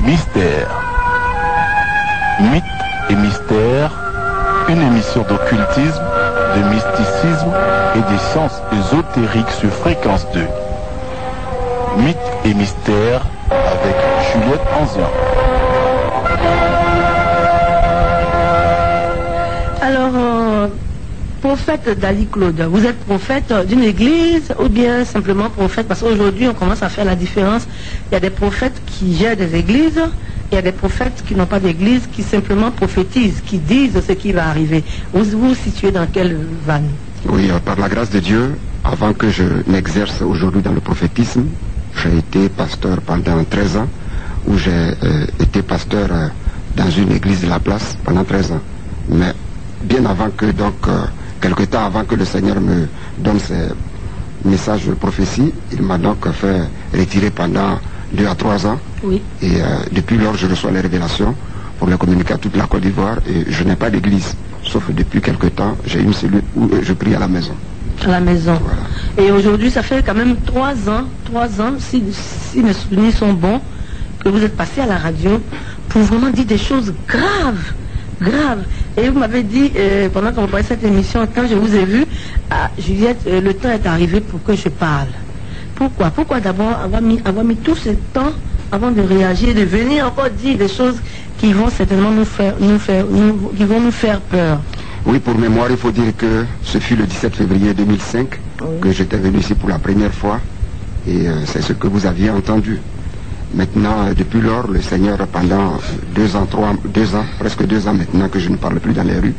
mystères. Mythes et mystères, une émission d'occultisme, de mysticisme et des sciences ésotériques sur Fréquence 2. Mythes et mystères avec Juliette Anzian. Alors, prophète Dali Claude, vous êtes prophète d'une église ou bien simplement prophète? Parce qu'aujourd'hui, on commence à faire la différence. Il y a des prophètes qui gèrent des églises, il y a des prophètes qui n'ont pas d'église, qui simplement prophétisent, qui disent ce qui va arriver. Vous vous situez dans quelle vanne? Oui, par la grâce de Dieu, avant que je n'exerce aujourd'hui dans le prophétisme, j'ai été pasteur pendant 13 ans, où j'ai été pasteur dans une église de la place pendant 13 ans. Mais bien avant que, quelque temps avant que le Seigneur me donne ses messages de prophétie, il m'a donc fait retirer pendant 2 à 3 ans. Oui. Et depuis lors, je reçois les révélations pour les communiquer à toute la Côte d'Ivoire. Et je n'ai pas d'église, sauf depuis quelque temps, j'ai une cellule où je prie à la maison. À la maison. Voilà. Et aujourd'hui, ça fait quand même 3 ans, si mes souvenirs sont bons, que vous êtes passé à la radio pour vraiment dire des choses graves. Et vous m'avez dit, pendant qu'on parlait cette émission, quand je vous ai vu, Juliette, le temps est arrivé pour que je parle. Pourquoi d'abord avoir mis tout ce temps avant de réagir, de venir encore dire des choses qui vont certainement qui vont nous faire peur? Oui, pour mémoire, il faut dire que ce fut le 17 février 2005 que j'étais venu ici pour la première fois. Et c'est ce que vous aviez entendu. Maintenant, depuis lors, le Seigneur, pendant 2 ans, presque 2 ans maintenant que je ne parle plus dans les rues,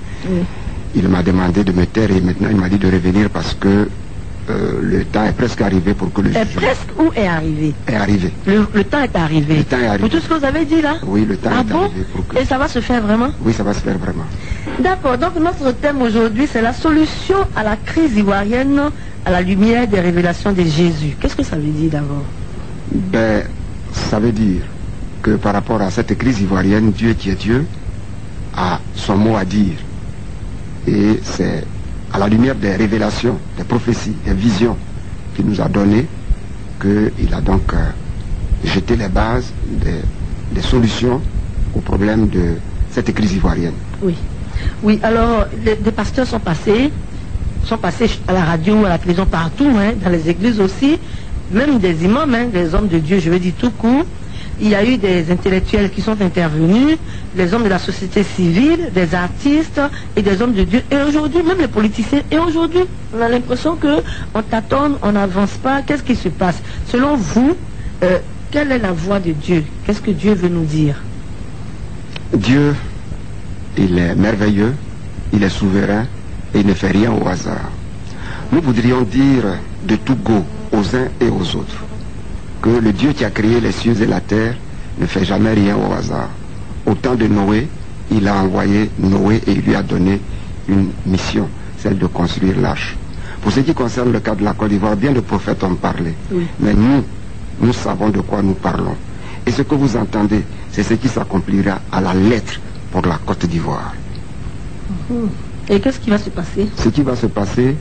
il m'a demandé de me taire et maintenant il m'a dit de revenir parce que le temps est presque arrivé pour que le jugement... Est presque ou est arrivé? Est arrivé. Le temps est arrivé. Le temps est arrivé. Pour tout ce que vous avez dit là? Oui, le temps est arrivé pour que... Et ça va se faire vraiment? Oui, ça va se faire vraiment. D'accord, donc notre thème aujourd'hui, c'est la solution à la crise ivoirienne à la lumière des révélations de Jésus. Qu'est-ce que ça veut dire d'abord? Ben, ça veut dire que par rapport à cette crise ivoirienne, Dieu qui est Dieu a son mot à dire. Et c'est à la lumière des révélations, des prophéties, des visions qu'il nous a données qu'il a donc jeté les bases des solutions aux problèmes de cette crise ivoirienne. Oui, alors des pasteurs sont passés à la radio, à la télévision, partout, dans les églises aussi, même des imams, des hommes de Dieu, je veux dire tout court. Il y a eu des intellectuels qui sont intervenus, des hommes de la société civile, des artistes et des hommes de Dieu. Et aujourd'hui, même les politiciens. Et aujourd'hui, on a l'impression qu'on tâtonne, on n'avance pas. Qu'est-ce qui se passe? Selon vous, quelle est la voix de Dieu? Qu'est-ce que Dieu veut nous dire? Dieu, il est merveilleux, il est souverain et il ne fait rien au hasard. Nous voudrions dire de tout go aux uns et aux autres que le Dieu qui a créé les cieux et la terre ne fait jamais rien au hasard. Au temps de Noé, il a envoyé Noé et il lui a donné une mission, celle de construire l'arche. Pour ce qui concerne le cas de la Côte d'Ivoire, bien de prophètes ont parlé, mais nous savons de quoi nous parlons. Et ce que vous entendez, c'est ce qui s'accomplira à la lettre pour la Côte d'Ivoire. Et qu'est-ce qui va se passer? Ce qui va se passer,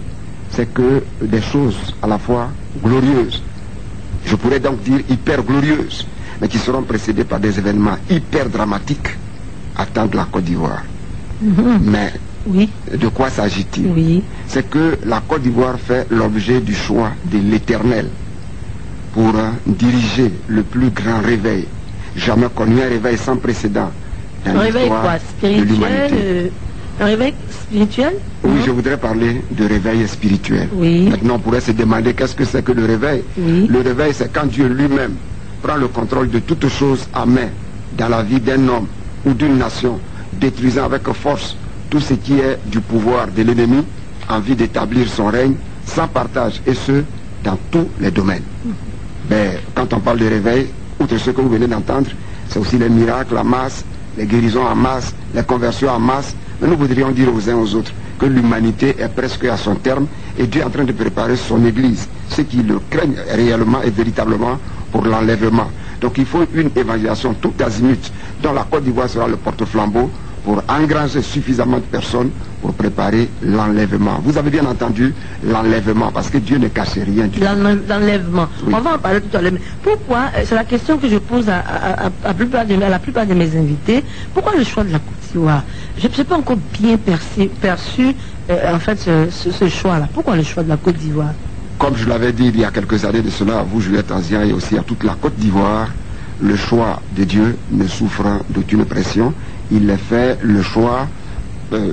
c'est que des choses à la fois glorieuses, je pourrais donc dire hyper glorieuses, mais qui seront précédées par des événements hyper dramatiques, attendent la Côte d'Ivoire. Mais de quoi s'agit-il? C'est que la Côte d'Ivoire fait l'objet du choix de l'Éternel pour diriger le plus grand réveil jamais connu, un réveil sans précédent dans l'histoire de l'humanité. Un réveil spirituel? Oui, je voudrais parler de réveil spirituel. Maintenant, on pourrait se demander qu'est-ce que c'est que le réveil. Le réveil, c'est quand Dieu lui-même prend le contrôle de toutes choses à main dans la vie d'un homme ou d'une nation, détruisant avec force tout ce qui est du pouvoir de l'ennemi en vue d'établir son règne sans partage, et ce, dans tous les domaines. Mais quand on parle de réveil, outre ce que vous venez d'entendre, c'est aussi les miracles en masse, les guérisons en masse, les conversions en masse. Mais nous voudrions dire aux uns aux autres que l'humanité est presque à son terme et Dieu est en train de préparer son église. Ceux qui le craignent réellement et véritablement pour l'enlèvement. Donc il faut une évangélisation tout azimut dont la Côte d'Ivoire sera le porte-flambeau pour engranger suffisamment de personnes pour préparer l'enlèvement. Vous avez bien entendu l'enlèvement, parce que Dieu ne cache rien du tout. L'enlèvement. Oui. On va en parler tout à l'heure. Pourquoi, c'est la question que je pose à la plupart de mes invités, pourquoi le choix de la Côte d'Ivoire? Je ne sais pas encore bien perçu en fait ce choix-là. Pourquoi le choix de la Côte d'Ivoire? Comme je l'avais dit il y a quelques années de cela, à vous Juliette Anzia et aussi à toute la Côte d'Ivoire, le choix de Dieu ne souffre d'aucune pression. Il fait le choix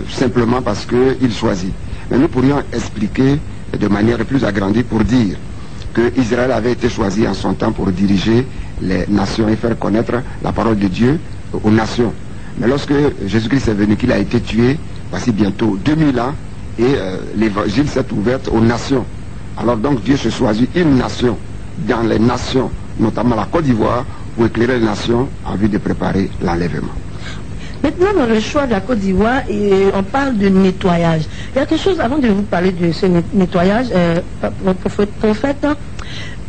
simplement parce qu'il choisit. Mais nous pourrions expliquer de manière plus agrandie pour dire que Israël avait été choisi en son temps pour diriger les nations et faire connaître la parole de Dieu aux nations. Mais lorsque Jésus-Christ est venu, qu'il a été tué, voici bientôt 2000 ans, et l'évangile s'est ouvert aux nations. Alors donc Dieu se choisit une nation dans les nations, notamment la Côte d'Ivoire, pour éclairer les nations en vue de préparer l'enlèvement. Maintenant, dans le choix de la Côte d'Ivoire, on parle de nettoyage. Il y a quelque chose, avant de vous parler de ce nettoyage, prophète,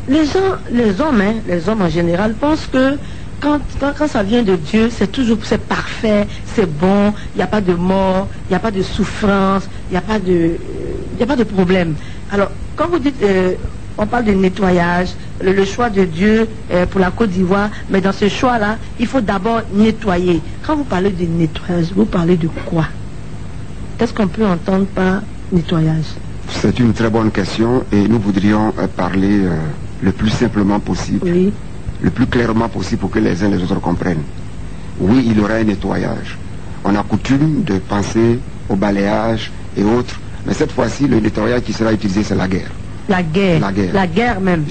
les hommes en général pensent que quand ça vient de Dieu, c'est parfait, c'est bon, il n'y a pas de mort, il n'y a pas de souffrance, il n'y a pas de problème. Alors, quand vous dites, on parle de nettoyage, le choix de Dieu pour la Côte d'Ivoire, mais dans ce choix-là, il faut d'abord nettoyer. Quand vous parlez de nettoyage, vous parlez de quoi? Qu'est-ce qu'on peut entendre par nettoyage? C'est une très bonne question et nous voudrions parler le plus simplement possible, oui, le plus clairement possible pour que les uns les autres comprennent. Oui, il y aura un nettoyage. On a coutume de penser au balayage et autres, mais cette fois-ci, le nettoyage qui sera utilisé, c'est la guerre. La guerre. La guerre même.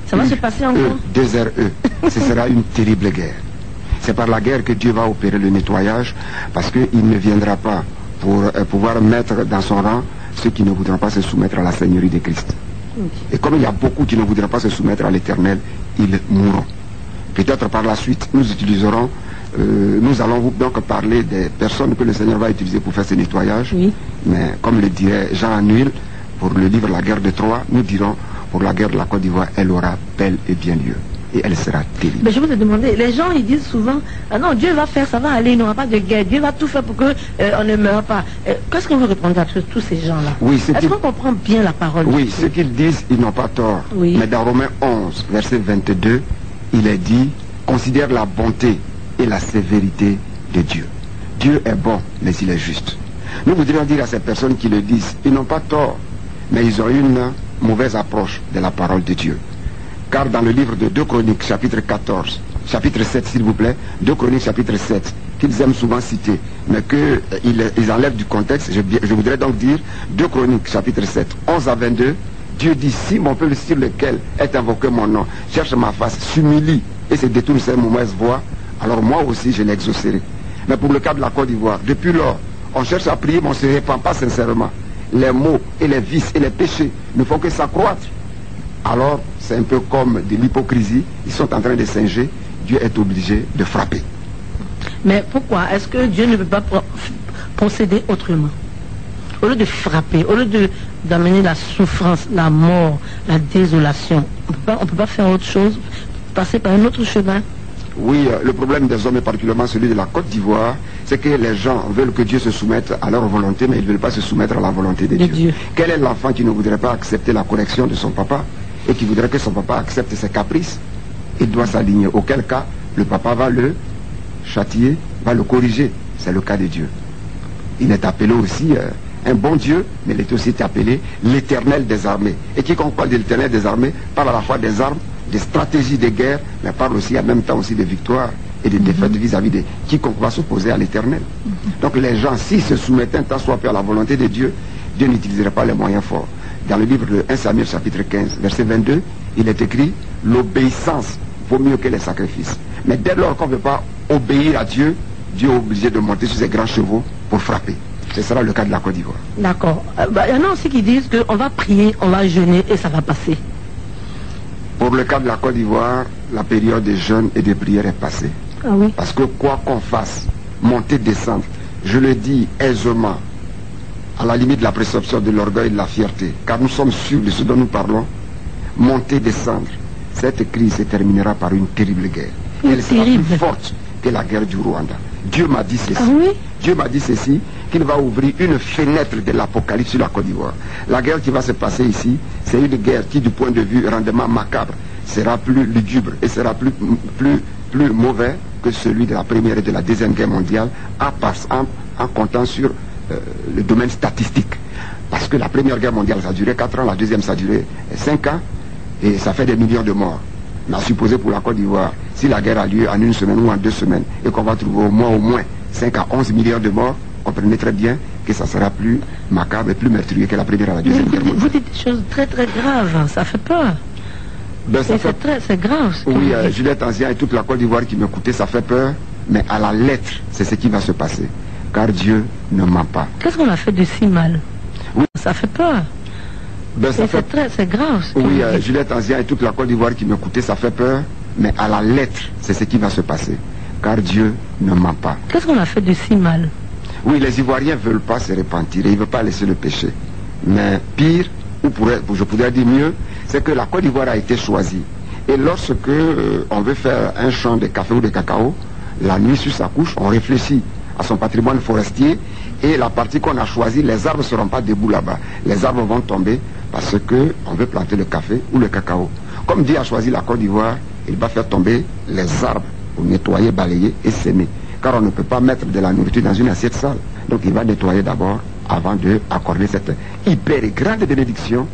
Ça va se passer encore? 2RE. Ce sera une terrible guerre. C'est par la guerre que Dieu va opérer le nettoyage, parce qu'il ne viendra pas pour pouvoir mettre dans son rang ceux qui ne voudront pas se soumettre à la Seigneurie de Christ. Okay. Et comme il y a beaucoup qui ne voudront pas se soumettre à l'Éternel, ils mourront. Peut-être par la suite, nous allons donc parler des personnes que le Seigneur va utiliser pour faire ce nettoyage. Oui. Mais comme le dirait Jean Anouilh, pour le livre La guerre de Troie, nous dirons, pour la guerre de la Côte d'Ivoire, elle aura bel et bien lieu. Et elle sera terrible. Mais je vous ai demandé, les gens ils disent souvent, ah non, Dieu va faire, ça va aller, il n'y aura pas de guerre, Dieu va tout faire pour qu'on ne meure pas. Qu'est-ce qu'on veut répondre à tous ces gens-là? Oui, est-ce qu'on comprend bien la parole? Oui, ce qu'ils disent, ils n'ont pas tort. Oui. Mais dans Romains 11, verset 22, il est dit, considère la bonté et la sévérité de Dieu. Dieu est bon, mais il est juste. Nous voudrions dire à ces personnes qui le disent, ils n'ont pas tort, mais ils ont une mauvaise approche de la parole de Dieu. Car dans le livre de 2 Chroniques, chapitre 14, chapitre 7 s'il vous plaît, 2 Chroniques, chapitre 7, qu'ils aiment souvent citer, mais qu'ils enlèvent du contexte, je voudrais donc dire 2 Chroniques, chapitre 7, 11 à 22, Dieu dit, si mon peuple sur lequel est invoqué mon nom cherche ma face, s'humilie et se détourne ses mauvaises voies, alors moi aussi je l'exaucerai. Mais pour le cas de la Côte d'Ivoire, depuis lors, on cherche à prier, mais on ne se répand pas sincèrement. Les maux et les vices et les péchés ne font que s'accroître. Alors, c'est un peu comme de l'hypocrisie. Ils sont en train de singer. Dieu est obligé de frapper. Mais pourquoi? Est-ce que Dieu ne peut pas procéder autrement? Au lieu de frapper, au lieu d'amener la souffrance, la mort, la désolation, on ne peut pas faire autre chose, passer par un autre chemin? Oui, le problème des hommes, et particulièrement celui de la Côte d'Ivoire, c'est que les gens veulent que Dieu se soumette à leur volonté, mais ils ne veulent pas se soumettre à la volonté de Dieu. Quel est l'enfant qui ne voudrait pas accepter la correction de son papa et qui voudrait que son papa accepte ses caprices? Il doit s'aligner. Auquel cas, le papa va le châtier, va le corriger. C'est le cas de Dieu. Il est appelé aussi un bon Dieu, mais il est aussi appelé l'Éternel des armées. Et quiconque parle de l'Éternel des armées parle à la fois des armes, des stratégies de guerre, mais parle aussi en même temps aussi de victoires et de défaites vis-à-vis de quiconque va s'opposer à l'Éternel. Donc les gens, s'ils se soumettaient tant soit peu à la volonté de Dieu, Dieu n'utiliserait pas les moyens forts. Dans le livre de 1 Samuel chapitre 15, verset 22, il est écrit, l'obéissance vaut mieux que les sacrifices. Mais dès lors qu'on ne veut pas obéir à Dieu, Dieu est obligé de monter sur ses grands chevaux pour frapper. Ce sera le cas de la Côte d'Ivoire. D'accord. Il y en a aussi qui disent qu'on va prier, on va jeûner et ça va passer. Pour le cas de la Côte d'Ivoire, la période de jeûne et de prière est passée. Ah oui. Parce que quoi qu'on fasse, monter, descendre, je le dis aisément, à la limite de la présomption, de l'orgueil et de la fierté, car nous sommes sûrs de ce dont nous parlons, monter, descendre, cette crise se terminera par une terrible guerre. Elle sera plus forte que la guerre du Rwanda. Dieu m'a dit ceci. Ah oui? Dieu m'a dit ceci, qu'il va ouvrir une fenêtre de l'Apocalypse sur la Côte d'Ivoire. La guerre qui va se passer ici, c'est une guerre qui, du point de vue rendement macabre, sera plus lugubre et sera plus mauvais que celui de la Première et de la Deuxième Guerre mondiale, en comptant sur le domaine statistique. Parce que la Première Guerre mondiale, ça a duré 4 ans, la Deuxième, ça a duré 5 ans, et ça fait des millions de morts. On a supposé pour la Côte d'Ivoire, si la guerre a lieu en 1 semaine ou en 2 semaines, et qu'on va trouver au moins 5 à 11 millions de morts, comprenez très bien que ça sera plus macabre et plus meurtrier que la Première et la Deuxième Guerre mondiale. Vous dites des choses très très graves, ça fait peur. Ben, c'est grave. Oui, Juliette Ancien et toute la Côte d'Ivoire qui m'écoutait, ça fait peur, mais à la lettre, c'est ce qui va se passer. Car Dieu ne ment pas. Qu'est-ce qu'on a fait de si mal? Oui. Ça fait peur. Ben, c'est grave. Oui, Juliette Ancien et toute la Côte d'Ivoire qui m'écoutait, ça fait peur, mais à la lettre, c'est ce qui va se passer. Car Dieu ne ment pas. Qu'est-ce qu'on a fait de si mal? Oui, les Ivoiriens ne veulent pas se repentir, ils ne veulent pas laisser le péché. Mais pire, je pourrais dire mieux, c'est que la Côte d'Ivoire a été choisie. Et lorsque on veut faire un champ de café ou de cacao, la nuit sur sa couche, on réfléchit à son patrimoine forestier, et la partie qu'on a choisie, les arbres ne seront pas debout là-bas. Les arbres vont tomber parce qu'on veut planter le café ou le cacao. Comme Dieu a choisi la Côte d'Ivoire, il va faire tomber les arbres pour nettoyer, balayer et s'aimer. Car on ne peut pas mettre de la nourriture dans une assiette sale. Donc il va nettoyer d'abord avant d'accorder cette hyper grande bénédiction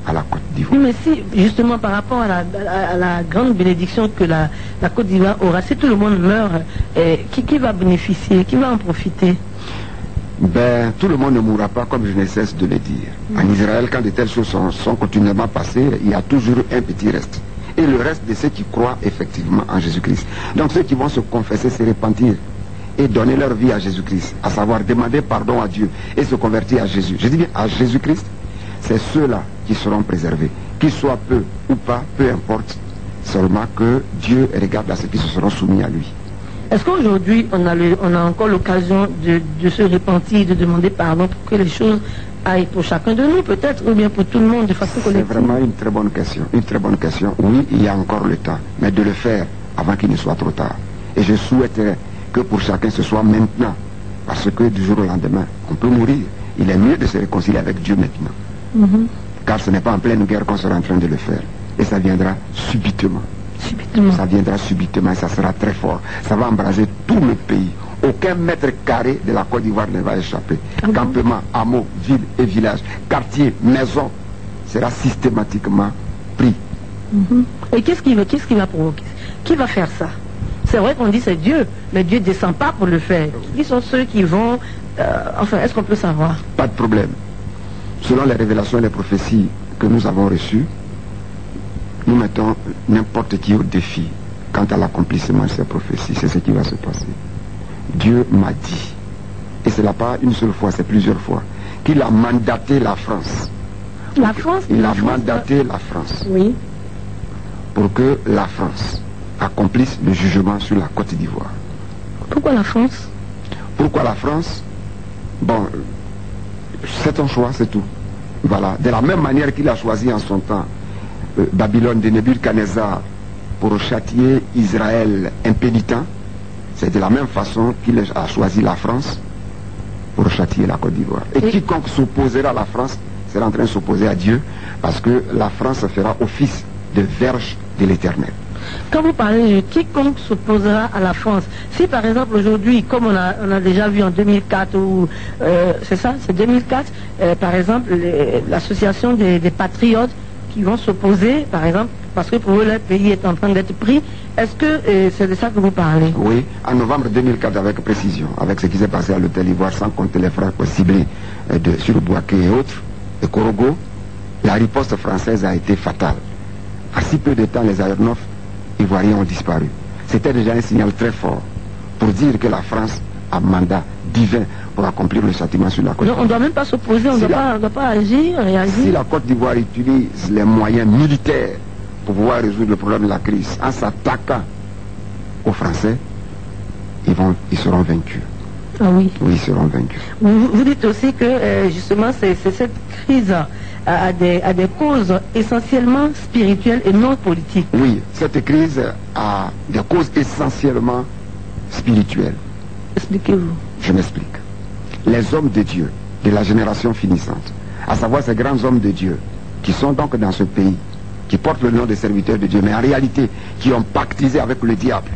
à la Côte d'Ivoire. Oui, mais si, justement, par rapport à la grande bénédiction que la Côte d'Ivoire aura, si tout le monde meurt, qui va bénéficier, qui va en profiter? Ben, tout le monde ne mourra pas, comme je ne cesse de le dire. En Israël, quand de telles choses sont continuellement passées, il y a toujours un petit reste. Et le reste de ceux qui croient effectivement en Jésus-Christ. Donc ceux qui vont se confesser, se repentir et donner leur vie à Jésus-Christ, à savoir demander pardon à Dieu et se convertir à Jésus. Je dis bien à Jésus-Christ, c'est ceux-là qui seront préservés. Qu'ils soient peu ou pas, peu importe, seulement que Dieu regarde à ceux qui se seront soumis à lui. Est-ce qu'aujourd'hui, on a encore l'occasion de se repentir, de demander pardon pour que les choses aillent pour chacun de nous, peut-être, ou bien pour tout le monde, de façon collective? C'est vraiment une très bonne question. Une très bonne question. Oui, il y a encore le temps, mais de le faire avant qu'il ne soit trop tard. Et je souhaiterais que pour chacun ce soit maintenant, parce que du jour au lendemain, on peut mourir. Il est mieux de se réconcilier avec Dieu maintenant. Car ce n'est pas en pleine guerre qu'on sera en train de le faire. Et ça viendra subitement. Ça viendra subitement et ça sera très fort. Ça va embraser tout le pays. Aucun mètre carré de la Côte d'Ivoire ne va échapper. Campements, hameaux, villes et villages, quartiers, maisons, sera systématiquement pris. Et qu'est-ce qui va provoquer? Qui va faire ça? C'est vrai qu'on dit c'est Dieu, mais Dieu ne descend pas pour le faire. Qui sont ceux qui vont... enfin, est-ce qu'on peut savoir? Pas de problème. Selon les révélations et les prophéties que nous avons reçues, nous mettons n'importe qui au défi quant à l'accomplissement de ces prophéties. C'est ce qui va se passer. Dieu m'a dit, et ce n'est pas une seule fois, c'est plusieurs fois, qu'il a mandaté la France. La France? Il a mandaté la France. Oui. Pour que la France accomplisse le jugement sur la Côte d'Ivoire. Pourquoi la France? Pourquoi la France? Bon, c'est ton choix, c'est tout. Voilà. De la même manière qu'il a choisi en son temps Babylone de Nebuchadnezzar pour châtier Israël impénitent, c'est de la même façon qu'il a choisi la France pour châtier la Côte d'Ivoire. Et quiconque s'opposera à la France sera en train de s'opposer à Dieu, parce que la France fera office de verge de l'Éternel. Quand vous parlez de quiconque s'opposera à la France, si par exemple aujourd'hui, comme on a déjà vu en 2004, ou c'est ça, c'est 2004, par exemple, l'association des patriotes qui vont s'opposer, par exemple, parce que pour eux, leur pays est en train d'être pris, est-ce que c'est de ça que vous parlez? Oui, en novembre 2004, avec précision, avec ce qui s'est passé à l'hôtel Ivoire, sans compter les frappes ciblées sur Bouaké et autres, et Korogo, la riposte française a été fatale. À si peu de temps, les aéronefs ivoiriens ont disparu. C'était déjà un signal très fort pour dire que la France a mandat divin pour accomplir le châtiment sur la Côte d'Ivoire. On ne doit même pas s'opposer, on ne doit pas agir, réagir. Si la Côte d'Ivoire utilise les moyens militaires pour pouvoir résoudre le problème de la crise en s'attaquant aux Français, ils seront vaincus. Ah oui. Oui, ils seront vaincus. Vous dites aussi que justement c'est cette crise a des causes essentiellement spirituelles et non politiques. Oui, cette crise a des causes essentiellement spirituelles. Expliquez-vous. Je m'explique. Les hommes de Dieu, de la génération finissante, à savoir ces grands hommes de Dieu, qui sont donc dans ce pays, qui portent le nom de serviteurs de Dieu, mais en réalité, qui ont pactisé avec le diable.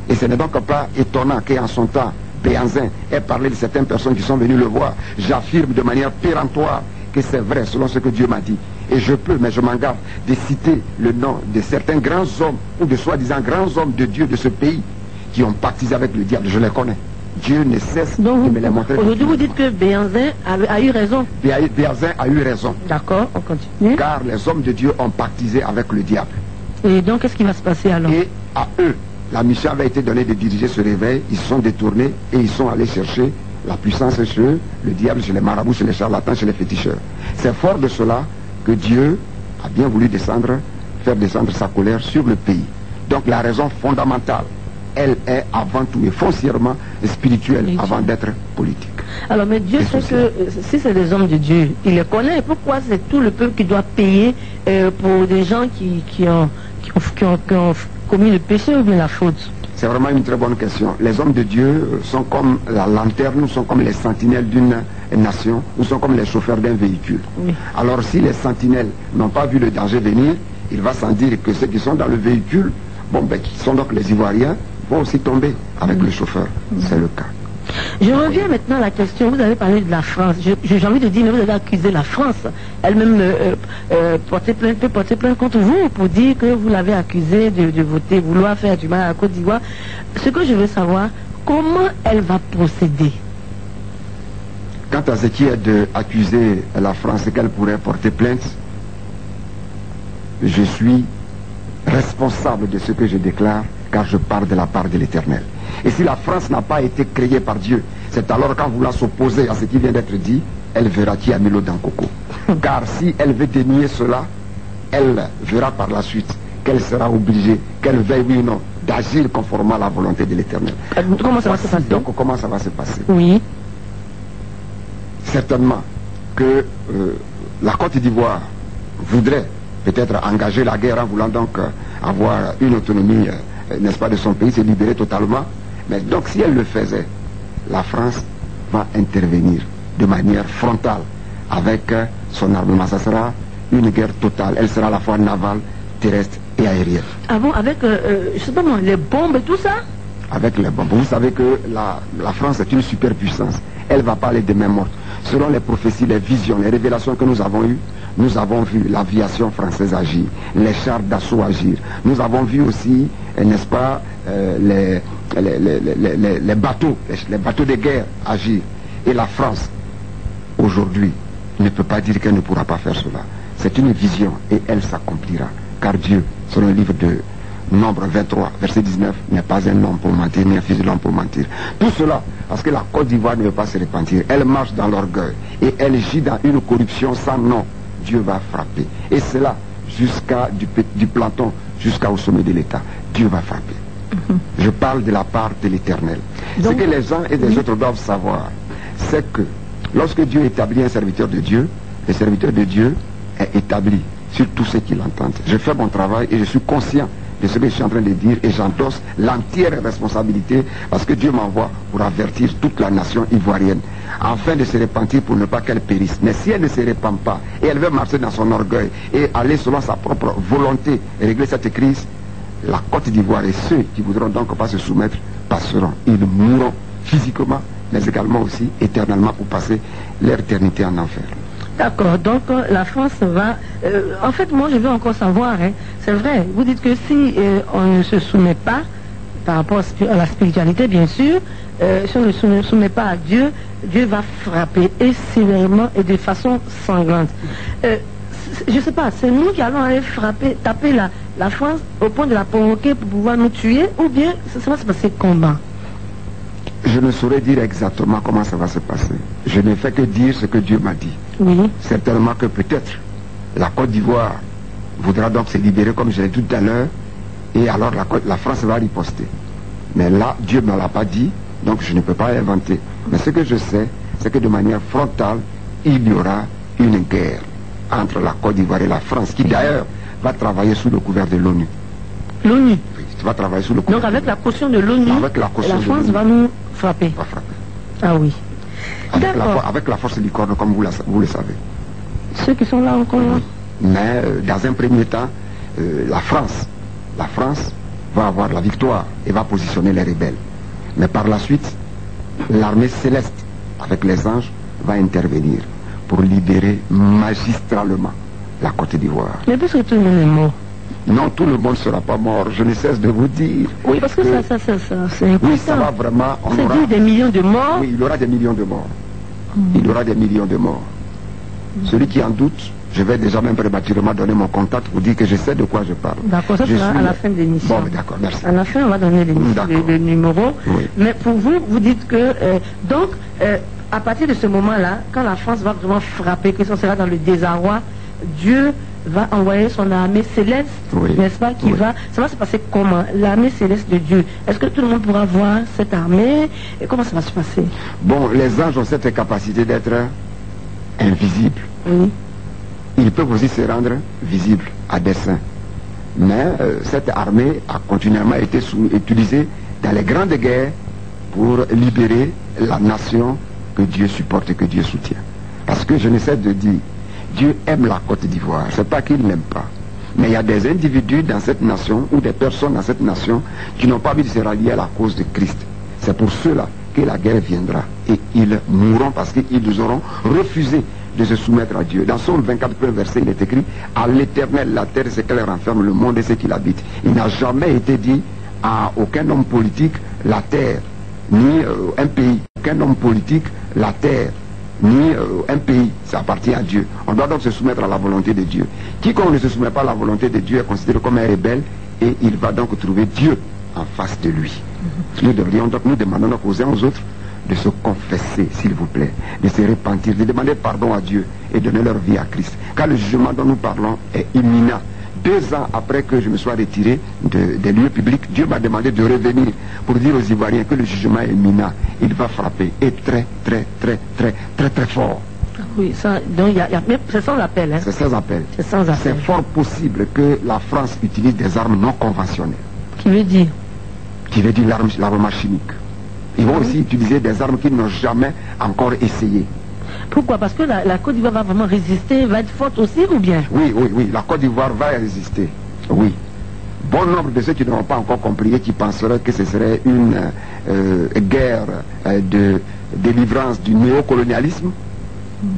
Et ce n'est donc pas étonnant qu'en son temps, Béhanzin ait parlé de certaines personnes qui sont venues le voir. J'affirme de manière péremptoire que c'est vrai, selon ce que Dieu m'a dit. Et je peux, mais je m'en garde, de citer le nom de certains grands hommes, ou de soi-disant grands hommes de Dieu de ce pays, qui ont pactisé avec le diable. Je les connais. Dieu ne cesse de me les montrer. Aujourd'hui, vous dites que Béhanzin a eu raison. Béhanzin a eu raison. D'accord, on continue. Car les hommes de Dieu ont pactisé avec le diable. Et donc, qu'est-ce qui va se passer alors? Et à eux, la mission avait été donnée de diriger ce réveil. Ils se sont détournés et ils sont allés chercher la puissance chez eux, le diable chez les marabouts, chez les charlatans, chez les féticheurs. C'est fort de cela que Dieu a bien voulu faire descendre sa colère sur le pays. Donc la raison fondamentale, elle est avant tout et foncièrement spirituelle avant d'être politique. Alors, mais Dieu sait que si c'est des hommes de Dieu, il les connaît. Pourquoi c'est tout le peuple qui doit payer pour des gens qui ont commis le péché ou bien la faute? C'est vraiment une très bonne question. Les hommes de Dieu sont comme la lanterne, ou sont comme les sentinelles d'une nation, ou sont comme les chauffeurs d'un véhicule. Oui. Alors si les sentinelles n'ont pas vu le danger venir, il va sans dire que ceux qui sont dans le véhicule, qui sont donc les Ivoiriens, vont aussi tomber avec le chauffeur. C'est le cas. Je reviens maintenant à la question, vous avez parlé de la France. J'ai envie de dire, mais vous avez accusé la France. Elle-même peut porter plainte contre vous pour dire que vous l'avez accusé de voter, vouloir faire du mal à la Côte d'Ivoire. Ce que je veux savoir, comment elle va procéder? Quant à ce qui est d'accuser la France et qu'elle pourrait porter plainte, je suis responsable de ce que je déclare, car je parle de la part de l'Éternel. Et si la France n'a pas été créée par Dieu, c'est alors qu'en voulant s'opposer à ce qui vient d'être dit, elle verra qui a mis l'eau dans le coco. Car si elle veut dénier cela, elle verra par la suite qu'elle sera obligée, qu'elle veuille oui ou non, d'agir conformément à la volonté de l'Éternel. Comment ça va se passer? Donc comment ça va se passer? Oui. Certainement que la Côte d'Ivoire voudrait peut-être engager la guerre en voulant donc avoir une autonomie, n'est-ce pas, de son pays, se libérer totalement. Mais donc si elle le faisait, la France va intervenir de manière frontale avec son armement. Ça sera une guerre totale. Elle sera à la fois navale, terrestre et aérienne. Ah bon, avec, je sais pas moi, les bombes et tout ça? Avec les bombes. Vous savez que la France est une superpuissance. Elle va pas aller de main morte. Selon les prophéties, les visions, les révélations que nous avons eues, nous avons vu l'aviation française agir, les chars d'assaut agir. Nous avons vu aussi, n'est-ce pas, les bateaux de guerre agir. Et la France, aujourd'hui, ne peut pas dire qu'elle ne pourra pas faire cela. C'est une vision et elle s'accomplira. Car Dieu, selon le livre de Nombre 23, verset 19, n'est pas un homme pour mentir, ni un fils de l'homme pour mentir. Tout cela, parce que la Côte d'Ivoire ne veut pas se repentir. Elle marche dans l'orgueil et elle gît dans une corruption sans nom. Dieu va frapper. Et cela, jusqu'à du planton, jusqu'au sommet de l'État. Dieu va frapper. Je parle de la part de l'Éternel. Ce que les uns et les autres doivent savoir, c'est que lorsque Dieu établit un serviteur de Dieu, le serviteur de Dieu est établi sur tous ceux qui l'entendent. Je fais mon travail et je suis conscient de ce que je suis en train de dire et j'endosse l'entière responsabilité parce que Dieu m'envoie pour avertir toute la nation ivoirienne afin de se repentir pour ne pas qu'elle périsse. Mais si elle ne se repent pas et elle veut marcher dans son orgueil et aller selon sa propre volonté et régler cette crise, la Côte d'Ivoire et ceux qui voudront donc pas se soumettre passeront. Ils mourront physiquement mais également aussi éternellement pour passer leur éternité en enfer. D'accord, donc la France va... en fait, moi je veux encore savoir, hein, c'est vrai, vous dites que si on ne se soumet pas, par rapport à la spiritualité bien sûr, si on ne se soumet pas à Dieu, Dieu va frapper et sévèrement et de façon sanglante. Je ne sais pas, c'est nous qui allons aller frapper, taper la France au point de la provoquer pour pouvoir nous tuer, ou bien ça va se passer comment? Je ne saurais dire exactement comment ça va se passer. Je ne fais que dire ce que Dieu m'a dit. Oui. Certainement que peut-être la Côte d'Ivoire voudra donc se libérer comme je l'ai dit tout à l'heure et alors la France va riposter. Mais là, Dieu ne me l'a pas dit, donc je ne peux pas inventer. Mais ce que je sais, c'est que de manière frontale, il y aura une guerre entre la Côte d'Ivoire et la France qui d'ailleurs va travailler sous le couvert de l'ONU. L'ONU? Oui, va travailler sous le coup. Donc avec la caution de l'ONU, la France va nous frapper. Va frapper. Ah oui. Avec la force licorne, comme vous le savez. Ceux qui sont là encore là. Oui. Mais dans un premier temps, la France va avoir la victoire et va positionner les rebelles. Mais par la suite, l'armée céleste, avec les anges, va intervenir pour libérer magistralement la Côte d'Ivoire. Mais parce que tout le monde est mort. Non, tout le monde ne sera pas mort, je ne cesse de vous dire. Oui, parce que ça c'est important. Oui, ça va vraiment... C'est dire des millions de morts. Oui, il y aura des millions de morts. Il y aura des millions de morts. Celui qui en doute, je vais déjà même prématurément donner mon contact pour dire que je sais de quoi je parle. D'accord, ça sera à la fin de l'émission. Bon, d'accord, merci. À la fin, on va donner le numéro. Oui. Mais pour vous, vous dites que... donc, à partir de ce moment-là, quand la France va vraiment frapper, que ça sera dans le désarroi, Dieu va envoyer son armée céleste, n'est-ce pas, ça va se passer comment? L'armée céleste de Dieu. Est-ce que tout le monde pourra voir cette armée? Et comment ça va se passer? Bon, les anges ont cette capacité d'être invisibles. Oui. Ils peuvent aussi se rendre visibles à dessein. Mais cette armée a continuellement été utilisée dans les grandes guerres pour libérer la nation que Dieu supporte et que Dieu soutient. Parce que je ne cesse de dire, Dieu aime la Côte d'Ivoire. Ce n'est pas qu'il n'aime pas. Mais il y a des individus dans cette nation ou des personnes dans cette nation qui n'ont pas envie de se rallier à la cause de Christ. C'est pour cela que la guerre viendra et ils mourront parce qu'ils auront refusé de se soumettre à Dieu. Dans Psaume 24, verset, il est écrit: à l'Éternel, la terre, c'est qu'elle renferme, le monde et ce qu'il habite. Il n'a jamais été dit à aucun homme politique la terre, ni un pays. Aucun homme politique la terre, ni un pays. Ça appartient à Dieu. On doit donc se soumettre à la volonté de Dieu. Quiconque ne se soumet pas à la volonté de Dieu est considéré comme un rebelle et il va donc trouver Dieu en face de lui. Nous demandons donc aux uns aux autres de se confesser, s'il vous plaît, de se repentir, de demander pardon à Dieu et donner leur vie à Christ. Car le jugement dont nous parlons est imminent. 2 ans après que je me sois retiré des lieux publics, Dieu m'a demandé de revenir pour dire aux Ivoiriens que le jugement est imminent. Il va frapper et très, très, très, très, très, très fort. Oui, ça, donc c'est sans appel. Hein. C'est sans appel. C'est sans appel. C'est fort possible que la France utilise des armes non conventionnelles. Qui veut dire? Qui veut dire l'armement chimique. Ils vont aussi utiliser des armes qu'ils n'ont jamais encore essayées. Pourquoi? Parce que la Côte d'Ivoire va vraiment résister, va être forte aussi ou bien? Oui, la Côte d'Ivoire va résister. Oui. Bon nombre de ceux qui n'ont pas encore compris et qui penseraient que ce serait une guerre de délivrance du néocolonialisme.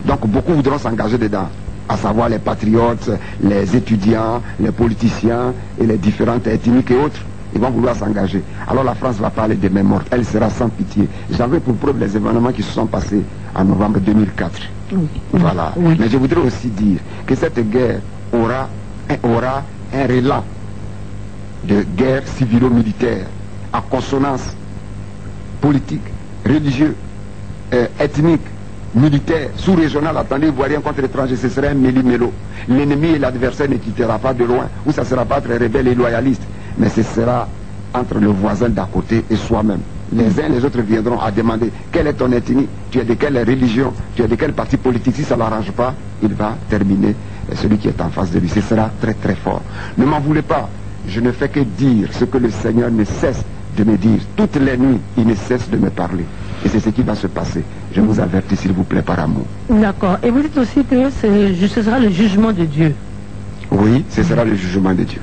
Donc beaucoup voudront s'engager dedans, à savoir les patriotes, les étudiants, les politiciens et les différentes ethniques et autres. Ils vont vouloir s'engager. Alors la France va parler des mains mortes. Elle sera sans pitié. J'avais pour preuve les événements qui se sont passés en novembre 2004. Oui. Voilà. Oui. Mais je voudrais aussi dire que cette guerre aura un relan de guerre civilo-militaire à consonance politique, religieuse, ethnique, militaire, sous-régional. Attendez, ivoirien contre étranger, ce serait un méli-mélo. L'ennemi et l'adversaire ne quittera pas de loin, ou ça ne sera pas très rebelle et loyaliste. Mais ce sera entre le voisin d'à côté et soi-même. Les uns et les autres viendront à demander quelle est ton ethnie, tu es de quelle religion, tu es de quel parti politique. Si ça ne l'arrange pas, il va terminer celui qui est en face de lui. Ce sera très très fort. Ne m'en voulez pas, je ne fais que dire ce que le Seigneur ne cesse de me dire. Toutes les nuits, il ne cesse de me parler. Et c'est ce qui va se passer. Je vous avertis, s'il vous plaît, par amour. D'accord. Et vous dites aussi que ce sera le jugement de Dieu. Oui, ce sera le jugement de Dieu.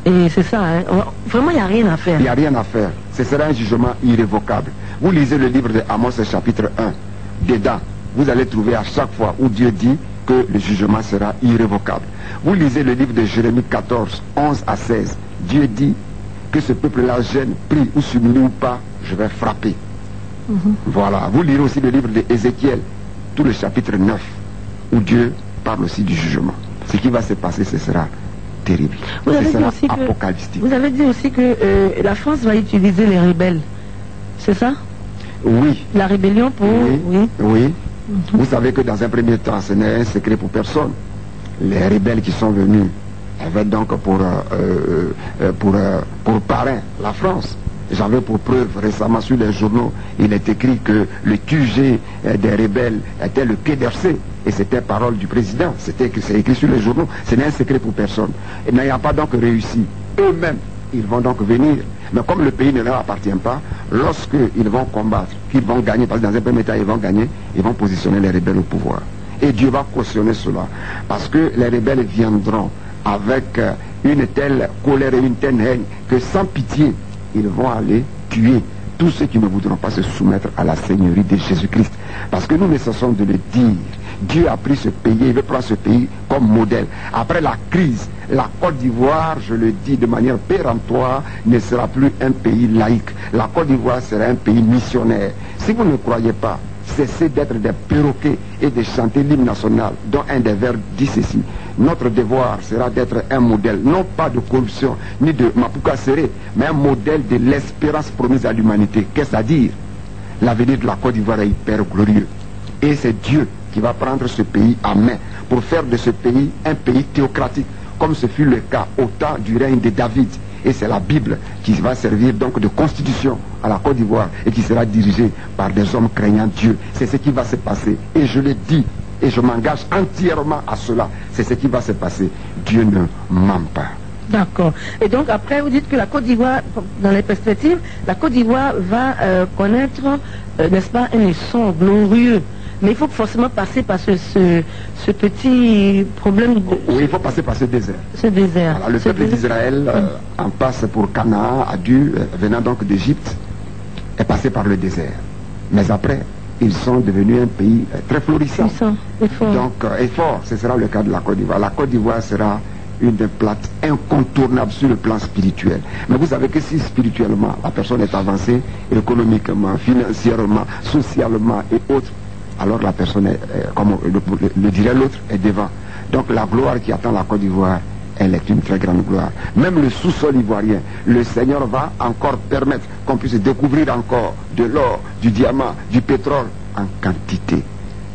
Et c'est ça, hein. Vraiment, il n'y a rien à faire. Il n'y a rien à faire. Ce sera un jugement irrévocable. Vous lisez le livre de Amos, chapitre 1. Dedans, vous allez trouver à chaque fois où Dieu dit que le jugement sera irrévocable. Vous lisez le livre de Jérémie 14, 11 à 16. Dieu dit que ce peuple-là gêne, prie ou s'humilie ou pas, je vais frapper. Voilà. Vous lirez aussi le livre de Ézéchiel, tout le chapitre 9, où Dieu parle aussi du jugement. Ce qui va se passer, ce sera terrible. Vous avez dit aussi que la France va utiliser les rebelles. C'est ça? Oui. La rébellion pour... Oui. Vous savez que dans un premier temps, ce n'est un secret pour personne. Les rebelles qui sont venus avaient donc pour parrain la France. J'avais pour preuve récemment sur les journaux, il est écrit que le QG des rebelles était le Quai d'Orsay. Et c'était parole du président. C'est écrit sur les journaux. Ce n'est un secret pour personne. Et n'ayant pas donc réussi, eux-mêmes, ils vont donc venir. Mais comme le pays ne leur appartient pas, lorsqu'ils vont combattre, qu'ils vont gagner, parce que dans un premier temps ils vont gagner, ils vont positionner les rebelles au pouvoir. Et Dieu va cautionner cela. Parce que les rebelles viendront avec une telle colère et une telle haine que sans pitié, ils vont aller tuer tous ceux qui ne voudront pas se soumettre à la seigneurie de Jésus-Christ. Parce que nous ne cessons de le dire. Dieu a pris ce pays, il veut prendre ce pays comme modèle. Après la crise, la Côte d'Ivoire, je le dis de manière péremptoire, ne sera plus un pays laïque. La Côte d'Ivoire sera un pays missionnaire. Si vous ne croyez pas, cessez d'être des perroquets et de chanter l'hymne national dont un des vers dit ceci. Notre devoir sera d'être un modèle, non pas de corruption, ni de Mapuka Serré, mais un modèle de l'espérance promise à l'humanité. Qu'est-ce à dire? L'avenir de la Côte d'Ivoire est hyper glorieux. Et c'est Dieu qui va prendre ce pays en main pour faire de ce pays un pays théocratique, comme ce fut le cas au temps du règne de David. Et c'est la Bible qui va servir donc de constitution à la Côte d'Ivoire et qui sera dirigée par des hommes craignant Dieu. C'est ce qui va se passer. Et je le dis, et je m'engage entièrement à cela. C'est ce qui va se passer. Dieu ne ment pas. D'accord. Et donc après, vous dites que la Côte d'Ivoire, dans les perspectives, la Côte d'Ivoire va connaître, n'est-ce pas, un essor glorieux. Mais il faut forcément passer par ce petit problème. Oui, il faut passer par ce désert. Ce désert. Voilà, le peuple d'Israël, en passe pour Canaan, a dû, venant donc d'Égypte, est passé par le désert. Mais après, ils sont devenus un pays très florissant. Et fort. Donc, et fort, ce sera le cas de la Côte d'Ivoire. La Côte d'Ivoire sera une plate incontournable sur le plan spirituel. Mais vous savez que si spirituellement, la personne est avancée, économiquement, financièrement, socialement et autres, alors la personne, comme le dirait l'autre, est devant. Donc la gloire qui attend la Côte d'Ivoire, elle est une très grande gloire. Même le sous-sol ivoirien, le Seigneur va encore permettre qu'on puisse découvrir encore de l'or, du diamant, du pétrole en quantité.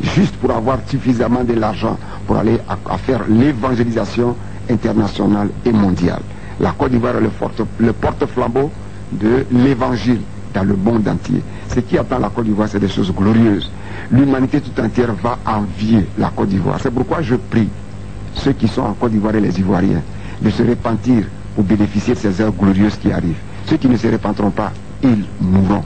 Juste pour avoir suffisamment de l'argent pour aller à faire l'évangélisation internationale et mondiale. La Côte d'Ivoire est le porte-flambeau de l'évangile dans le monde entier. Ce qui attend la Côte d'Ivoire, c'est des choses glorieuses. L'humanité tout entière va envier la Côte d'Ivoire. C'est pourquoi je prie ceux qui sont en Côte d'Ivoire et les Ivoiriens de se repentir pour bénéficier de ces heures glorieuses qui arrivent. Ceux qui ne se repentiront pas, ils mourront.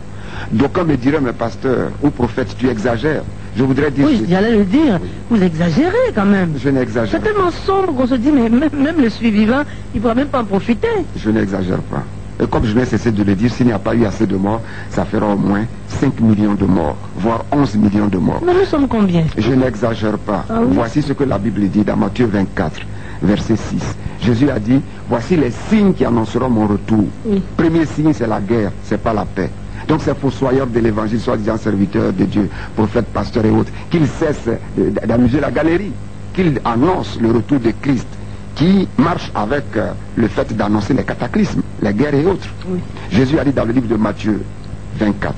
Donc quand me dirait, mes pasteurs ou prophètes, tu exagères, je voudrais dire... Oui, j'allais le dire, oui. Vous exagérez quand même. Je n'exagère pas. C'est tellement sombre qu'on se dit, mais même le survivant, il ne pourra même pas en profiter. Je n'exagère pas. Et comme je n'ai cessé de le dire, s'il n'y a pas eu assez de morts, ça fera au moins 5 millions de morts, voire 11 millions de morts. Mais nous sommes combien? Je n'exagère pas. Ah oui? Voici ce que la Bible dit dans Matthieu 24, verset 6. Jésus a dit, voici les signes qui annonceront mon retour. Oui. Premier signe, c'est la guerre, c'est pas la paix. Donc ces fossoyeurs de l'évangile, soi-disant serviteurs de Dieu, prophètes, pasteurs et autres, qu'ils cessent d'amuser la galerie, qu'ils annoncent le retour de Christ, qui marche avec le fait d'annoncer les cataclysmes, les guerres et autres. Oui. Jésus a dit dans le livre de Matthieu 24,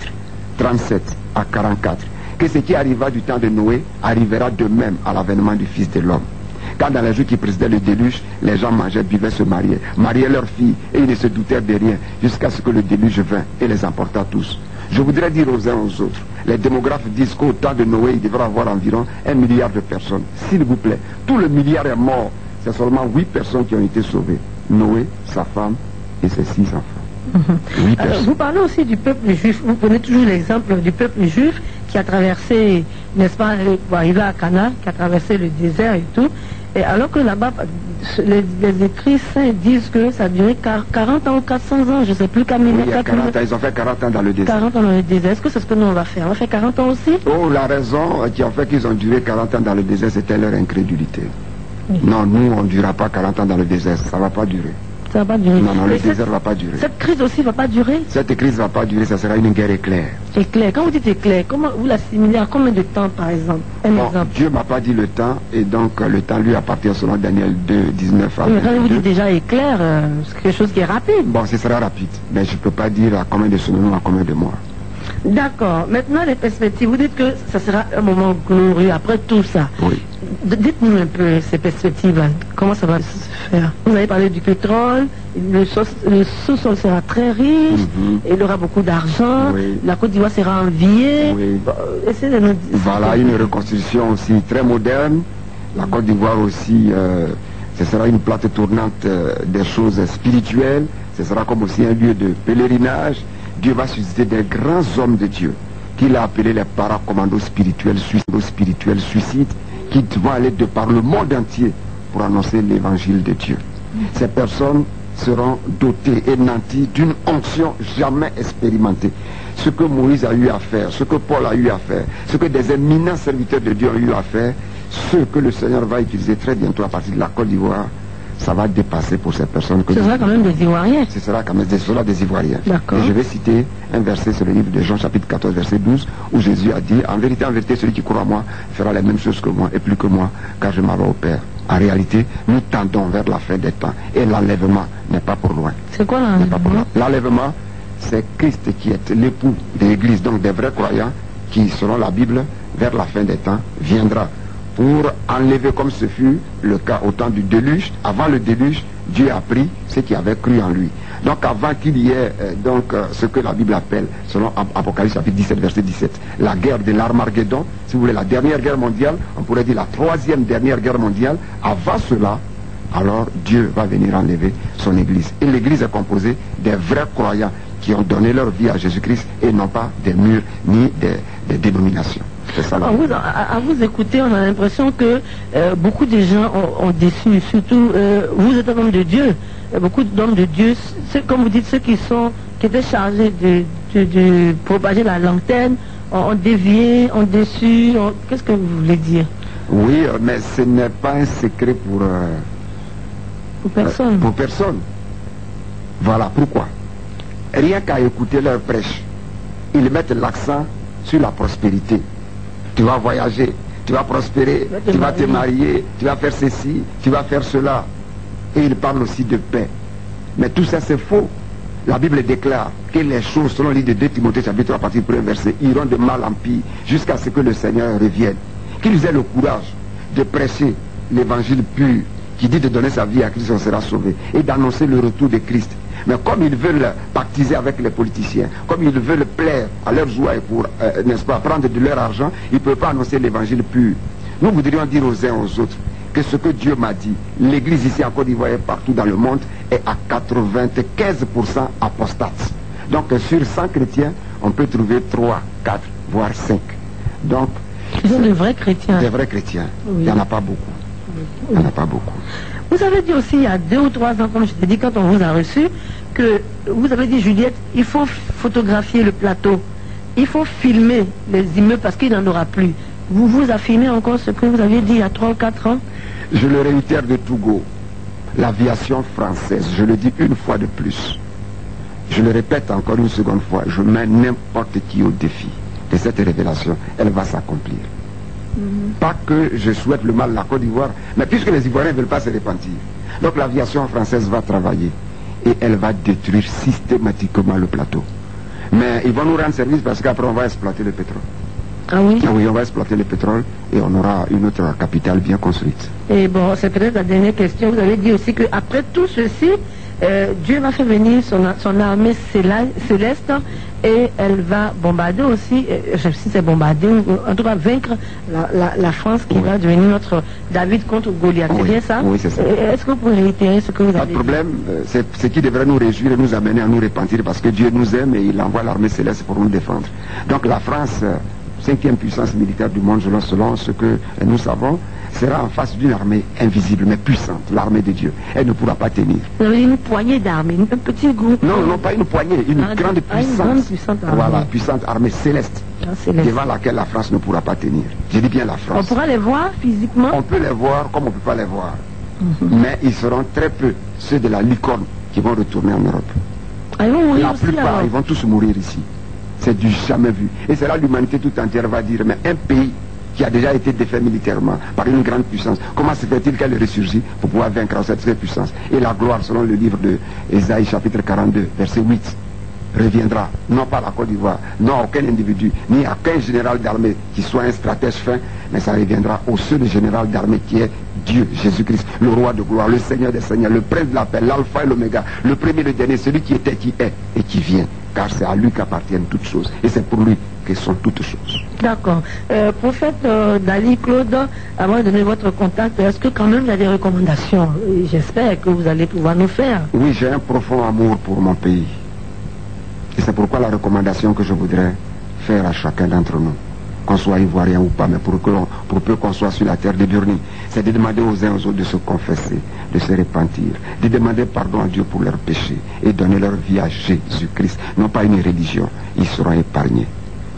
37 à 44, que ce qui arriva du temps de Noé arrivera de même à l'avènement du Fils de l'homme. Quand dans les jours qui précédaient le déluge, les gens mangeaient, buvaient, se mariaient leurs filles, et ils ne se doutèrent de rien, jusqu'à ce que le déluge vint et les emporta tous. Je voudrais dire aux uns aux autres, les démographes disent qu'au temps de Noé, il devrait avoir environ 1 milliard de personnes. S'il vous plaît, tout le milliard est mort. C'est seulement 8 personnes qui ont été sauvées. Noé, sa femme et ses 6 enfants. 8 personnes. Vous parlez aussi du peuple juif. Vous prenez toujours l'exemple du peuple juif qui a traversé, n'est-ce pas, pour arriver à Canaan, qui a traversé le désert et tout. Et alors que là-bas, les écrits saints disent que ça a duré 40 ans ou 400 ans, je ne sais plus combien. Oui, 40 ans, ils ont fait 40 ans dans le désert. 40 ans dans le désert. Est-ce que c'est ce que nous on va faire? On va faire 40 ans aussi? Oh, la raison qui a fait qu'ils ont duré 40 ans dans le désert, c'était leur incrédulité. Oui. Non, nous, on ne durera pas 40 ans dans le désert, ça ne va pas durer. Ça va pas durer. Non, le désert ne va pas durer. Cette crise aussi ne va pas durer? Cette crise ne va pas durer, ça sera une guerre éclair. Éclair. Quand vous dites éclair, comment vous l'assimilez à combien de temps, par exemple? Exemple. Dieu ne m'a pas dit le temps, et donc le temps lui appartient selon Daniel 2, 19 à 22. Mais quand vous dites déjà éclair, c'est quelque chose qui est rapide. Bon, ce sera rapide, mais je ne peux pas dire à combien de semaines ou à combien de mois. D'accord. Maintenant, les perspectives. Vous dites que ça sera un moment glorieux après tout ça. Oui. Dites-nous un peu ces perspectives-là. Comment ça va se faire? Vous avez parlé du pétrole. Le sous-sol sera très riche. Et il y aura beaucoup d'argent. Oui. La Côte d'Ivoire sera enviée. Oui. Essayez de nous dire. Voilà, une reconstruction aussi très moderne. La Côte d'Ivoire aussi ce sera une plaque tournante des choses spirituelles, ce sera comme aussi un lieu de pèlerinage. Dieu va susciter des grands hommes de Dieu, qu'il a appelés les paracommandos spirituels suicides, qui vont aller de par le monde entier pour annoncer l'évangile de Dieu. Ces personnes seront dotées et nanties d'une onction jamais expérimentée. Ce que Moïse a eu à faire, ce que Paul a eu à faire, ce que des éminents serviteurs de Dieu ont eu à faire, ce que le Seigneur va utiliser très bientôt à partir de la Côte d'Ivoire, ça va dépasser pour ces personnes. Ce sera quand même des Ivoiriens. Ce sera quand même des Ivoiriens. D'accord. Et je vais citer un verset sur le livre de Jean chapitre 14 verset 12 où Jésus a dit, en vérité, celui qui croit en moi fera les mêmes choses que moi et plus que moi, car je m'en vais au Père. En réalité, nous tendons vers la fin des temps et l'enlèvement n'est pas pour loin. C'est quoi l'enlèvement? L'enlèvement, c'est Christ qui est l'époux de l'Église, donc des vrais croyants qui, selon la Bible, vers la fin des temps, viendra pour enlever, comme ce fut le cas au temps du déluge. Avant le déluge, Dieu a pris ceux qui avaient cru en lui. Donc avant qu'il y ait ce que la Bible appelle, selon Apocalypse chapitre 17 verset 17, la guerre de l'Armageddon, si vous voulez la dernière guerre mondiale, on pourrait dire la troisième dernière guerre mondiale, avant cela, alors Dieu va venir enlever son Église. Et l'Église est composée des vrais croyants qui ont donné leur vie à Jésus-Christ et non pas des murs ni des dénominations. Ça, à vous écouter, on a l'impression que beaucoup de gens ont déçu, surtout vous êtes un homme de Dieu, beaucoup d'hommes de Dieu, comme vous dites, ceux qui étaient chargés de propager la lanterne, ont dévié, ont déçu, qu'est-ce que vous voulez dire? Oui, mais ce n'est pas un secret pour personne. Pour personne. Voilà pourquoi. Rien qu'à écouter leur prêche, ils mettent l'accent sur la prospérité. Tu vas voyager, tu vas prospérer, tu vas te marier, tu vas faire ceci, tu vas faire cela. Et ils parlent aussi de paix. Mais tout ça c'est faux. La Bible déclare que les choses, selon le livre de 2 Timothée chapitre 3 partie 1 verset, iront de mal en pire jusqu'à ce que le Seigneur revienne. Qu'ils aient le courage de prêcher l'évangile pur qui dit de donner sa vie à Christ, on sera sauvé, et d'annoncer le retour de Christ. Mais comme ils veulent pactiser avec les politiciens, comme ils veulent plaire à leur joie et pour, n'est-ce pas, prendre de leur argent, ils ne peuvent pas annoncer l'évangile pur. Nous voudrions dire aux uns aux autres que ce que Dieu m'a dit, l'église ici en Côte d'Ivoire et partout dans le monde est à 95% apostate. Donc sur 100 chrétiens, on peut trouver 3, 4, voire 5. Donc, ce sont de vrais chrétiens. Des vrais chrétiens. Oui. Il n'y en a pas beaucoup. Il n'y en a pas beaucoup. Vous avez dit aussi il y a 2 ou 3 ans, comme je t'ai dit quand on vous a reçu, que vous avez dit, Juliette, il faut photographier le plateau. Il faut filmer les immeubles parce qu'il n'en aura plus. Vous vous affirmez encore ce que vous aviez dit il y a 3 ou 4 ans? Je le réitère de Togo. L'aviation française, je le dis une fois de plus. Je le répète encore une seconde fois. Je mets n'importe qui au défi de cette révélation. Elle va s'accomplir. Pas que je souhaite le mal à la Côte d'Ivoire, mais puisque les Ivoiriens ne veulent pas se repentir. Donc l'aviation française va travailler et elle va détruire systématiquement le plateau. Mais ils vont nous rendre service parce qu'après on va exploiter le pétrole. Ah oui? Ah oui, on va exploiter le pétrole et on aura une autre capitale bien construite. Et bon, c'est peut-être la dernière question. Vous avez dit aussi qu'après tout ceci, Dieu va faire venir son armée céleste et elle va bombarder aussi, si c'est bombarder, en tout cas vaincre la France qui va devenir notre David contre Goliath. C'est bien ça? Oui, c'est ça. Est-ce que vous pouvez réitérer ce que vous avez dit? Pas de problème. C'est ce qui devrait nous réjouir et nous amener à nous repentir parce que Dieu nous aime et il envoie l'armée céleste pour nous défendre. Donc la France, 5e puissance militaire du monde, selon ce que nous savons, sera en face d'une armée invisible mais puissante, l'armée de Dieu. Elle ne pourra pas tenir. Vous avez une poignée d'armées, un petit groupe? Non, pas une poignée, une grande puissance. Une grande puissante armée. Voilà, puissante armée céleste, devant laquelle la France ne pourra pas tenir. Je dis bien la France. On pourra les voir physiquement? On peut les voir comme on ne peut pas les voir. Mais ils seront très peu ceux de la licorne qui vont retourner en Europe. Ils vont mourir la aussi, plupart, alors. Ils vont tous mourir ici. C'est du jamais vu. Et c'est là l'humanité tout entière va dire, mais un pays qui a déjà été défait militairement par une grande puissance, comment se fait-il qu'elle ressurgit pour pouvoir vaincre cette puissance? Et la gloire, selon le livre de Ésaïe chapitre 42, verset 8, reviendra, non pas à la Côte d'Ivoire, non à aucun individu, ni à aucun général d'armée qui soit un stratège fin, mais ça reviendra au seul général d'armée qui est Dieu, Jésus-Christ, le roi de gloire, le Seigneur des seigneurs, le prince de la paix, l'alpha et l'oméga, le premier, le dernier, celui qui était, qui est et qui vient, car c'est à lui qu'appartiennent toutes choses, et c'est pour lui que sont toutes choses. D'accord. Prophète Dali Claude, avant de donner votre contact, est-ce que quand même il y a des recommandations? J'espère que vous allez pouvoir nous faire. Oui, j'ai un profond amour pour mon pays. Et c'est pourquoi la recommandation que je voudrais faire à chacun d'entre nous, qu'on soit ivoirien ou pas, mais pour peu qu'on soit sur la terre de Burni, c'est de demander aux uns aux autres de se confesser, de se repentir, de demander pardon à Dieu pour leurs péchés et donner leur vie à Jésus-Christ, non pas une religion. Ils seront épargnés.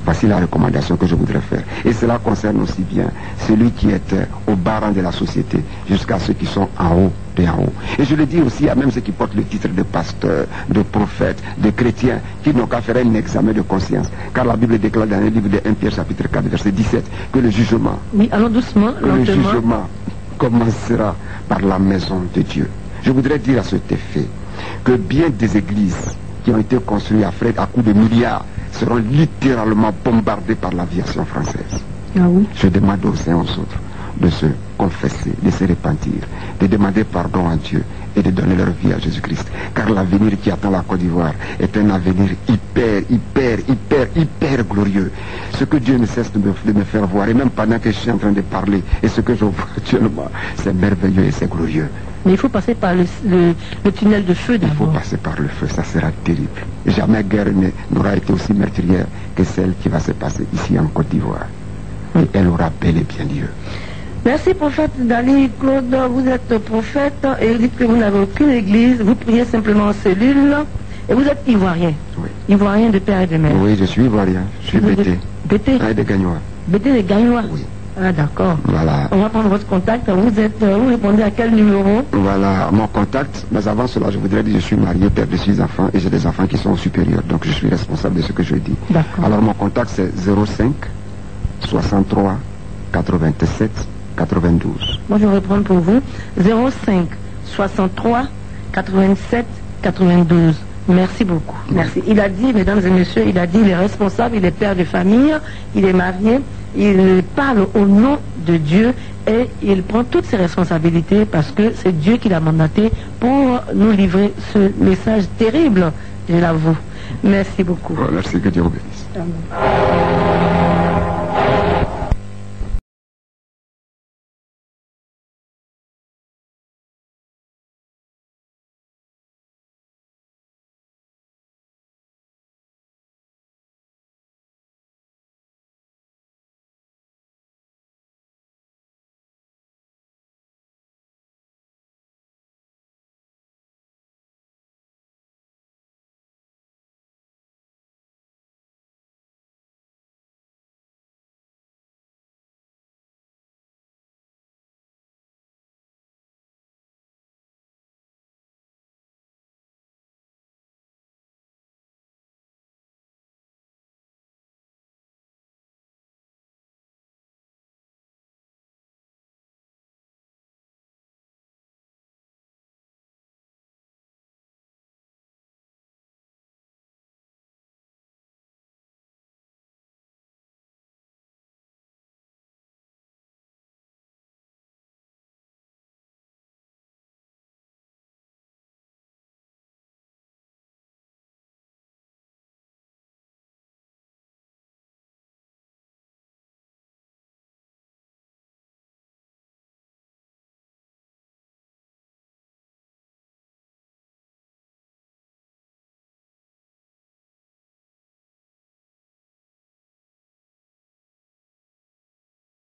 Voici la recommandation que je voudrais faire. Et cela concerne aussi bien celui qui est au bas rang de la société jusqu'à ceux qui sont en haut de en haut. Et je le dis aussi à même ceux qui portent le titre de pasteur, de prophète, de chrétien, qui n'ont qu'à faire un examen de conscience. Car la Bible déclare dans le livre de 1 Pierre chapitre 4 verset 17 que le jugement, oui, allons doucement, le jugement commencera par la maison de Dieu. Je voudrais dire à cet effet que bien des églises qui ont été construites à coups de milliards seront littéralement bombardés par l'aviation française. Ah oui. Je demande aux uns aux autres de se confesser, de se repentir, de demander pardon à Dieu et de donner leur vie à Jésus-Christ. Car l'avenir qui attend la Côte d'Ivoire est un avenir hyper glorieux. Ce que Dieu ne cesse de me faire voir, et même pendant que je suis en train de parler, et ce que je vois actuellement, c'est merveilleux et c'est glorieux. Mais il faut passer par le tunnel de feu d'abord. Il faut passer par le feu, ça sera terrible. Jamais guerre n'aura été aussi meurtrière que celle qui va se passer ici en Côte d'Ivoire. Et elle aura bel et bien lieu. Merci prophète Dali Claude, vous êtes prophète et vous dites que vous n'avez aucune église, vous priez simplement en cellule et vous êtes ivoirien. Oui. Ivoirien de père et de mère. Oui, je suis ivoirien, je suis Bété. Bété Ah, de Gagnois. Bété de Gagnois. Oui. Ah d'accord. Voilà. On va prendre votre contact, vous répondez à quel numéro? Voilà, mon contact, mais avant cela je voudrais dire que je suis marié, père de 6 enfants et j'ai des enfants qui sont supérieurs, donc je suis responsable de ce que je dis. D'accord. Alors mon contact c'est 05 63 87 92. Moi je vais reprendre pour vous. 05 63 87 92. Merci beaucoup. Merci. Il a dit, mesdames et messieurs, il a dit, il est responsable, il est père de famille, il est marié, il parle au nom de Dieu et il prend toutes ses responsabilités parce que c'est Dieu qui l'a mandaté pour nous livrer ce message terrible, je l'avoue. Merci beaucoup. Merci, que Dieu vous bénisse. Amen.